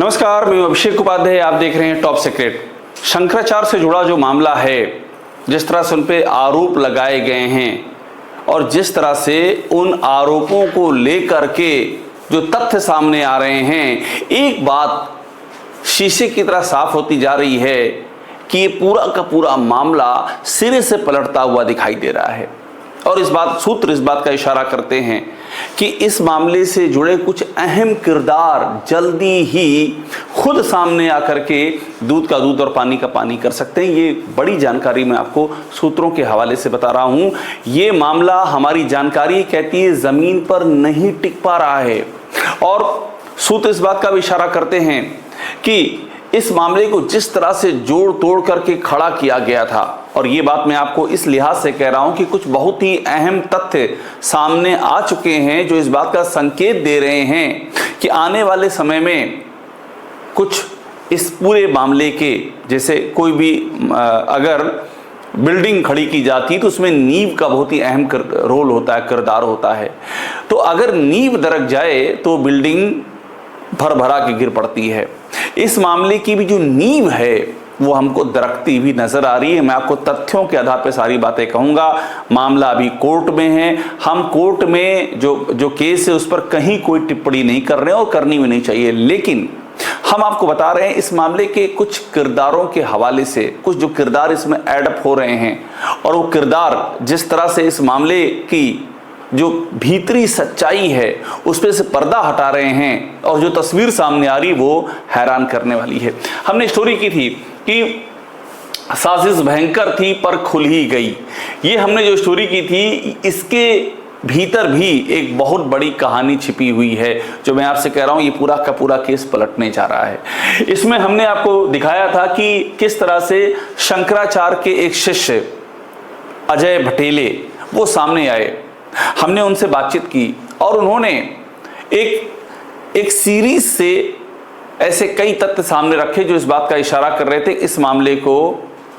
नमस्कार, मैं अभिषेक उपाध्याय, आप देख रहे हैं टॉप सीक्रेट। शंकराचार्य से जुड़ा जो मामला है, जिस तरह से उन पे आरोप लगाए गए हैं और जिस तरह से उन आरोपों को लेकर के जो तथ्य सामने आ रहे हैं, एक बात शीशे की तरह साफ होती जा रही है कि ये पूरा का पूरा मामला सिरे से पलटता हुआ दिखाई दे रहा है। और सूत्र इस बात का इशारा करते हैं कि इस मामले से जुड़े कुछ अहम किरदार जल्दी ही खुद सामने आकर के दूध का दूध और पानी का पानी कर सकते हैं। ये बड़ी जानकारी मैं आपको सूत्रों के हवाले से बता रहा हूं। ये मामला, हमारी जानकारी कहती है, जमीन पर नहीं टिक पा रहा है। और सूत्र इस बात का भी इशारा करते हैं कि इस मामले को जिस तरह से जोड़ तोड़ करके खड़ा किया गया था, और ये बात मैं आपको इस लिहाज से कह रहा हूं कि कुछ बहुत ही अहम तथ्य सामने आ चुके हैं जो इस बात का संकेत दे रहे हैं कि आने वाले समय में कुछ इस पूरे मामले के, जैसे कोई भी अगर बिल्डिंग खड़ी की जाती तो उसमें नींव का बहुत ही अहम रोल होता है, किरदार होता है। तो अगर नींव दरक जाए तो बिल्डिंग भर भरा के गिर पड़ती है। इस मामले की भी जो नींव है वो हमको दरकती भी नजर आ रही है। मैं आपको तथ्यों के आधार पर सारी बातें कहूंगा। मामला अभी कोर्ट में है। हम कोर्ट में जो केस है उस पर कहीं कोई टिप्पणी नहीं कर रहे हैं और करनी भी नहीं चाहिए, लेकिन हम आपको बता रहे हैं इस मामले के कुछ किरदारों के हवाले से, कुछ जो किरदार इसमें एडअप हो रहे हैं, और वो किरदार जिस तरह से इस मामले की जो भीतरी सच्चाई है उस पे से पर्दा हटा रहे हैं, और जो तस्वीर सामने आ रही वो हैरान करने वाली है। हमने स्टोरी की थी कि साजिश भयंकर थी पर खुल ही गई। ये हमने जो स्टोरी की थी, इसके भीतर भी एक बहुत बड़ी कहानी छिपी हुई है जो मैं आपसे कह रहा हूं, ये पूरा का पूरा केस पलटने जा रहा है। इसमें हमने आपको दिखाया था कि किस तरह से शंकराचार्य के एक शिष्य अजय भटेले वो सामने आए। हमने उनसे बातचीत की और उन्होंने एक सीरीज से ऐसे कई तथ्य सामने रखे जो इस बात का इशारा कर रहे थे इस मामले को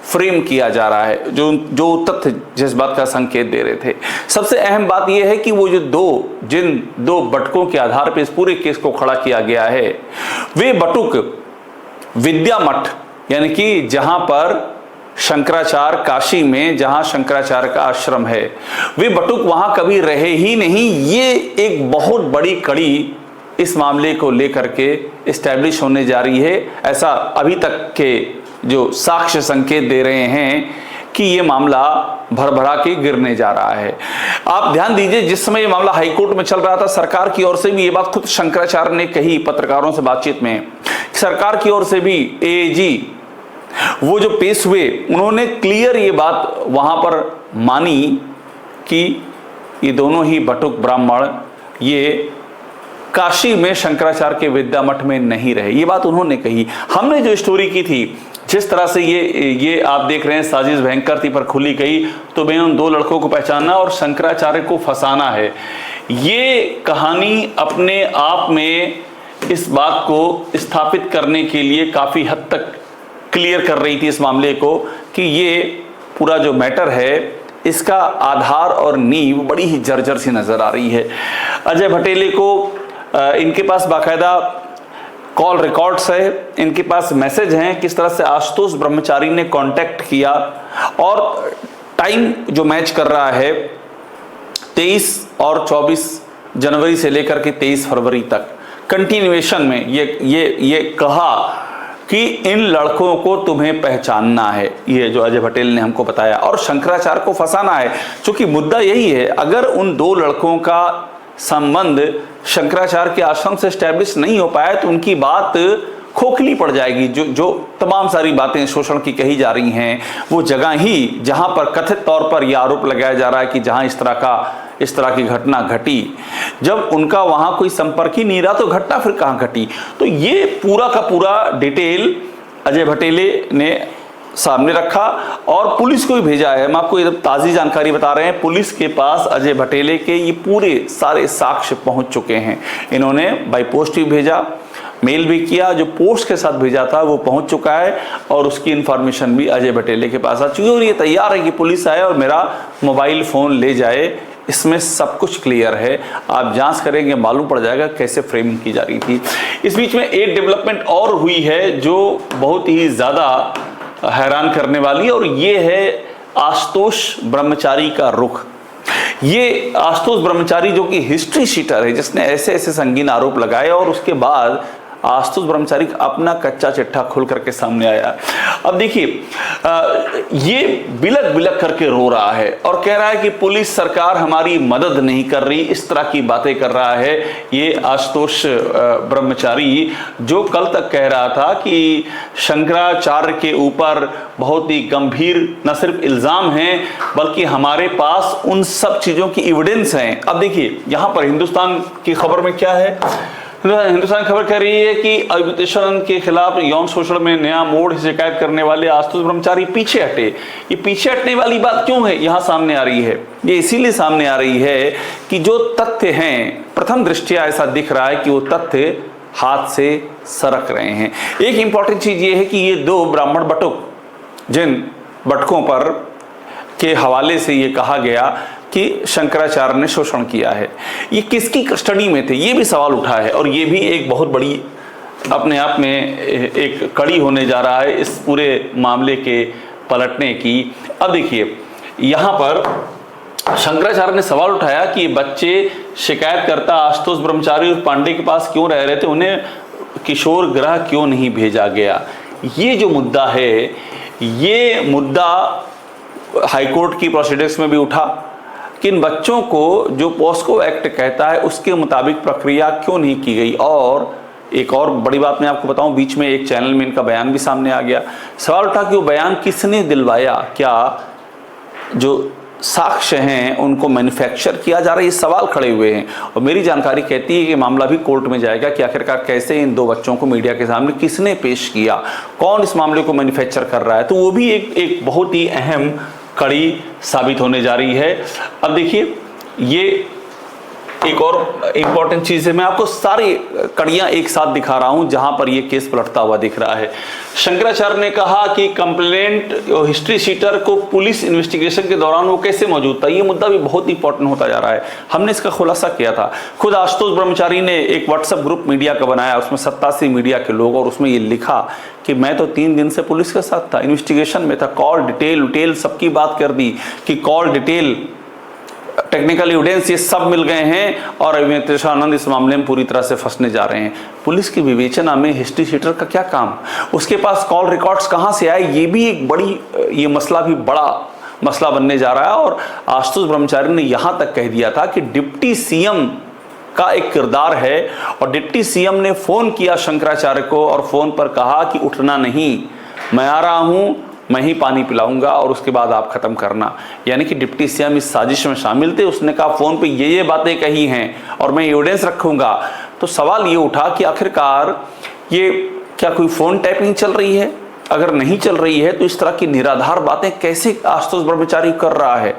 फ्रेम किया जा रहा है, जो तथ्य जिस बात का संकेत दे रहे थे। सबसे अहम बात यह है कि वो जिन दो बटकों के आधार पर इस पूरे केस को खड़ा किया गया है, वे बटुक विद्या मठ, यानी कि जहां पर शंकराचार्य, काशी में जहां शंकराचार्य का आश्रम है, वे बटुक वहां कभी रहे ही नहीं। ये एक बहुत बड़ी कड़ी इस मामले को लेकर के एस्टैब्लिश होने जा रही है। ऐसा अभी तक के जो साक्ष्य संकेत दे रहे हैं कि ये मामला भरभरा के गिरने जा रहा है। आप ध्यान दीजिए, जिस समय ये मामला हाईकोर्ट में चल रहा था, सरकार की ओर से भी ये बात खुद शंकराचार्य ने कही पत्रकारों से बातचीत में। सरकार की ओर से भी एएजी वो जो पेश हुए, उन्होंने क्लियर ये बात वहां पर मानी कि ये दोनों ही बटुक ब्राह्मण ये काशी में शंकराचार्य के विद्या मठ में नहीं रहे। ये बात उन्होंने कही। हमने जो स्टोरी की थी, जिस तरह से ये आप देख रहे हैं, साजिश भयंकर थी पर खुली गई, तो मैं उन दो लड़कों को पहचानना और शंकराचार्य को फंसाना है। ये कहानी अपने आप में इस बात को स्थापित करने के लिए काफी हद तक क्लियर कर रही थी इस मामले को कि ये पूरा जो मैटर है इसका आधार और नींव बड़ी ही जर्जर सी नजर आ रही है। अजय भटेले को इनके पास बाकायदा कॉल रिकॉर्ड्स है, इनके पास मैसेज हैं किस तरह से आशुतोष ब्रह्मचारी ने कांटेक्ट किया, और टाइम जो मैच कर रहा है 23 और 24 जनवरी से लेकर के 23 फरवरी तक कंटिन्यूएशन में ये कहा कि इन लड़कों को तुम्हें पहचानना है। ये जो अजय भटेल ने हमको बताया, और शंकराचार्य को फंसाना है। क्योंकि मुद्दा यही है, अगर उन दो लड़कों का संबंध शंकराचार्य के आश्रम से एस्टैब्लिश नहीं हो पाया तो उनकी बात खोखली पड़ जाएगी। जो तमाम सारी बातें शोषण की कही जा रही हैं, वो जगह ही जहां पर कथित तौर पर यह आरोप लगाया जा रहा है कि जहां इस तरह की घटना घटी, जब उनका वहां कोई संपर्क ही नहीं रहा तो घटना फिर कहां घटी। तो ये पूरा का पूरा डिटेल अजय भटेले ने सामने रखा और पुलिस को भी भेजा है। हम आपको एकदम ताज़ी जानकारी बता रहे हैं, पुलिस के पास अजय भटेले के ये पूरे सारे साक्ष्य पहुंच चुके हैं। इन्होंने बाई पोस्ट भी भेजा, मेल भी किया, जो पोस्ट के साथ भेजा था वो पहुंच चुका है, और उसकी इंफॉर्मेशन भी अजय भटेले के पास आ चुकी है, और ये तैयार है कि पुलिस आए और मेरा मोबाइल फ़ोन ले जाए इसमें सब कुछ क्लियर है, आप जांच करेंगे मालूम पड़ जाएगा कैसे फ्रेमिंग की जा रही थी। इस बीच में एक डेवलपमेंट और हुई है जो बहुत ही ज़्यादा हैरान करने वाली है, और ये है आशुतोष ब्रह्मचारी का रुख। ये आशुतोष ब्रह्मचारी जो कि हिस्ट्री शीटर है, जिसने ऐसे ऐसे संगीन आरोप लगाए, और उसके बाद आशुतोष ब्रह्मचारी अपना कच्चा चिट्ठा खुल करके सामने आया। अब देखिए, ये बिलक बिलक करके रो रहा है और कह रहा है कि पुलिस सरकार हमारी मदद नहीं कर रही, इस तरह की बातें कर रहा है ये आशुतोष ब्रह्मचारी, जो कल तक कह रहा था कि शंकराचार्य के ऊपर बहुत ही गंभीर न सिर्फ इल्ज़ाम हैं बल्कि हमारे पास उन सब चीज़ों की एविडेंस हैं। अब देखिए, यहाँ पर हिंदुस्तान की खबर में क्या है, हिंदुस्तान खबर कह रही है कि अविवेकानंद के खिलाफ यौन शोषण में नया मोड़, शिकायत करने वाले आशुतोष ब्रह्मचारी पीछे हटे। ये पीछे हटने वाली बात क्यों है यहाँ सामने आ रही है? ये इसीलिए सामने आ रही है कि जो तथ्य हैं, प्रथम दृष्टया ऐसा दिख रहा है कि वो तथ्य हाथ से सरक रहे हैं। एक इंपॉर्टेंट चीज ये है कि ये दो ब्राह्मण बटुक, जिन बटकों पर के हवाले से ये कहा गया कि शंकराचार्य ने शोषण किया है, ये किसकी कस्टडी में थे, ये भी सवाल उठा है। और ये भी एक बहुत बड़ी अपने आप में एक कड़ी होने जा रहा है इस पूरे मामले के पलटने की। अब देखिए, यहाँ पर शंकराचार्य ने सवाल उठाया कि ये बच्चे शिकायतकर्ता आशुतोष ब्रह्मचारी और पांडे के पास क्यों रह रहे थे, उन्हें किशोर गृह क्यों नहीं भेजा गया। ये जो मुद्दा है, ये मुद्दा हाईकोर्ट की प्रोसीडिंग्स में भी उठा कि इन बच्चों को जो पॉस्को एक्ट कहता है उसके मुताबिक प्रक्रिया क्यों नहीं की गई। और एक और बड़ी बात मैं आपको बताऊं, बीच में एक चैनल में इनका बयान भी सामने आ गया। सवाल उठा कि वो बयान किसने दिलवाया, क्या जो साक्ष्य हैं उनको मैन्युफैक्चर किया जा रहा है, ये सवाल खड़े हुए हैं। और मेरी जानकारी कहती है कि मामला भी कोर्ट में जाएगा कि आखिरकार कैसे इन दो बच्चों को मीडिया के सामने किसने पेश किया, कौन इस मामले को मैन्युफैक्चर कर रहा है। तो वो भी एक बहुत ही अहम कड़ी साबित होने जा रही है। अब देखिए, ये एक और इम्पॉर्टेंट चीज़ है, मैं आपको सारी कड़ियां एक साथ दिखा रहा हूं जहां पर ये केस पलटता हुआ दिख रहा है। शंकराचार्य ने कहा कि कंप्लेंट हिस्ट्री शीटर को पुलिस इन्वेस्टिगेशन के दौरान वो कैसे मौजूद था, ये मुद्दा भी बहुत इंपॉर्टेंट होता जा रहा है। हमने इसका खुलासा किया था, खुद आशुतोष ब्रह्मचारी ने एक व्हाट्सएप ग्रुप मीडिया का बनाया, उसमें 87 मीडिया के लोग, और उसमें ये लिखा कि मैं तो 3 दिन से पुलिस के साथ था, इन्वेस्टिगेशन में था, कॉल डिटेल सबकी बात कर दी कि कॉल डिटेल, टेक्निकल एविडेंस ये सब मिल गए हैं और अविवेकानंद इस मामले में पूरी तरह से फंसने जा रहे हैं। पुलिस की विवेचना में हिस्ट्री शीटर का क्या काम, उसके पास कॉल रिकॉर्ड्स कहां से आए, ये भी एक बड़ी, ये मसला भी बड़ा मसला बनने जा रहा है। और आशुतोष ब्रह्मचारी ने यहां तक कह दिया था कि डिप्टी सीएम का एक किरदार है, और डिप्टी सीएम ने फोन किया शंकराचार्य को और फोन पर कहा कि उठना नहीं, मैं आ रहा हूं, मैं ही पानी पिलाऊंगा और उसके बाद आप खत्म करना। यानी कि डिप्टी सीएम इस साजिश में शामिल थे। उसने कहा फोन पे ये बातें कही हैं और मैं एविडेंस रखूंगा। तो सवाल ये उठा कि आखिरकार ये क्या कोई फोन टैपिंग चल रही है? अगर नहीं चल रही है तो इस तरह की निराधार बातें कैसे आशुतोष ब्रह्मचारी कर रहा है?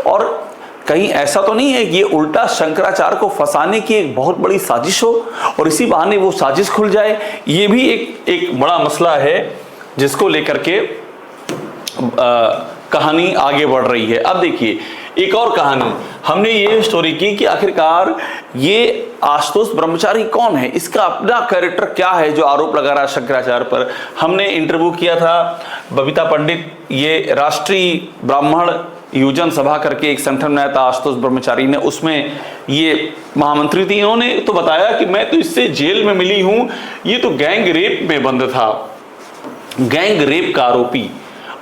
और कहीं ऐसा तो नहीं है कि ये उल्टा शंकराचार्य को फंसाने की एक बहुत बड़ी साजिश हो और इसी बहाने वो साजिश खुल जाए? ये भी एक बड़ा मसला है जिसको लेकर के कहानी आगे बढ़ रही है। अब देखिए, एक और कहानी हमने ये स्टोरी की कि आखिरकार ये आशुतोष ब्रह्मचारी कौन है, इसका अपना कैरेक्टर क्या है जो आरोप लगा रहा है शंकराचार्य पर। हमने इंटरव्यू किया था बबीता पंडित, ये राष्ट्रीय ब्राह्मण युवजन सभा करके एक संगठन बनाया था आशुतोष ब्रह्मचारी ने, उसमें ये महामंत्री थी। इन्होंने तो बताया कि मैं तो इससे जेल में मिली हूं, ये तो गैंग रेप में बंद था, गैंग रेप का आरोपी,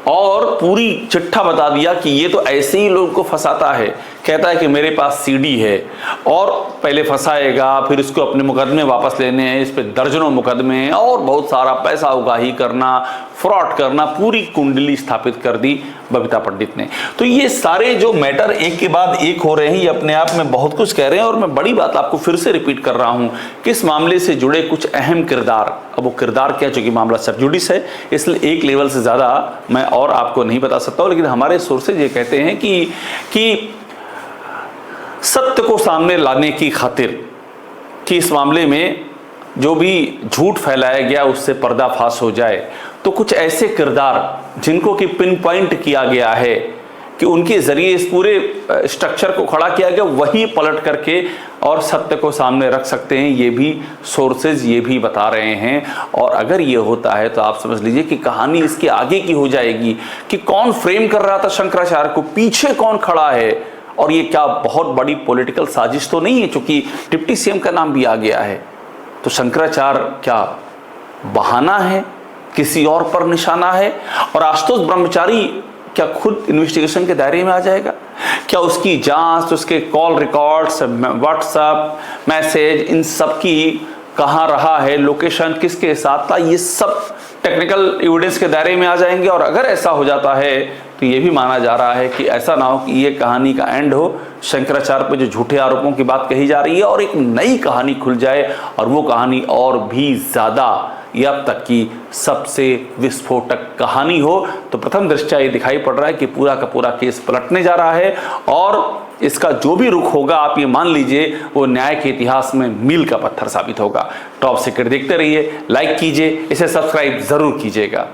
और पूरी चिट्ठा बता दिया कि ये तो ऐसे ही लोग को फंसाता है। कहता है कि मेरे पास सीडी है और पहले फंसाएगा, फिर इसको अपने मुकदमे वापस लेने हैं, इस पे दर्जनों मुकदमे हैं और बहुत सारा पैसा उगाही करना, फ्रॉड करना, पूरी कुंडली स्थापित कर दी बबीता पंडित ने। तो ये सारे जो मैटर एक के बाद एक हो रहे हैं, ये अपने आप में बहुत कुछ कह रहे हैं। और मैं बड़ी बात आपको फिर से रिपीट कर रहा हूँ कि इस मामले से जुड़े कुछ अहम किरदार, अब वो किरदार क्या, चूंकि मामला सब जुडिस है इसलिए एक लेवल से ज़्यादा मैं और आपको नहीं बता सकता हूँ, लेकिन हमारे सोर्सेज ये कहते हैं कि सत्य को सामने लाने की खातिर कि इस मामले में जो भी झूठ फैलाया गया उससे पर्दाफाश हो जाए, तो कुछ ऐसे किरदार जिनको कि पिन पॉइंट किया गया है कि उनके ज़रिए इस पूरे स्ट्रक्चर को खड़ा किया गया, वही पलट करके और सत्य को सामने रख सकते हैं। ये भी सोर्सेज ये भी बता रहे हैं। और अगर ये होता है तो आप समझ लीजिए कि कहानी इसके आगे की हो जाएगी कि कौन फ्रेम कर रहा था शंकराचार्य को, पीछे कौन खड़ा है, और ये क्या बहुत बड़ी पॉलिटिकल साजिश तो नहीं है, क्योंकि डिप्टी सीएम का नाम भी आ गया है। तो शंकराचार्य क्या बहाना है, किसी और पर निशाना है? और आशुतोष ब्रह्मचारी क्या खुद इन्वेस्टिगेशन के दायरे में आ जाएगा? क्या उसकी जांच, उसके कॉल रिकॉर्ड्स, व्हाट्सएप मैसेज, इन सब की कहाँ रहा है, लोकेशन किसके साथ था, ये सब टेक्निकल एविडेंस के दायरे में आ जाएंगे। और अगर ऐसा हो जाता है तो ये भी माना जा रहा है कि ऐसा ना हो कि ये कहानी का एंड हो, शंकराचार्य पर जो झूठे आरोपों की बात कही जा रही है और एक नई कहानी खुल जाए, और वो कहानी और भी ज़्यादा ये अब तक की सबसे विस्फोटक कहानी हो। तो प्रथम दृष्टया ये दिखाई पड़ रहा है कि पूरा का पूरा केस पलटने जा रहा है, और इसका जो भी रुख होगा आप ये मान लीजिए वो न्याय के इतिहास में मील का पत्थर साबित होगा। टॉप सीक्रेट देखते रहिए, लाइक कीजिए, इसे सब्सक्राइब जरूर कीजिएगा।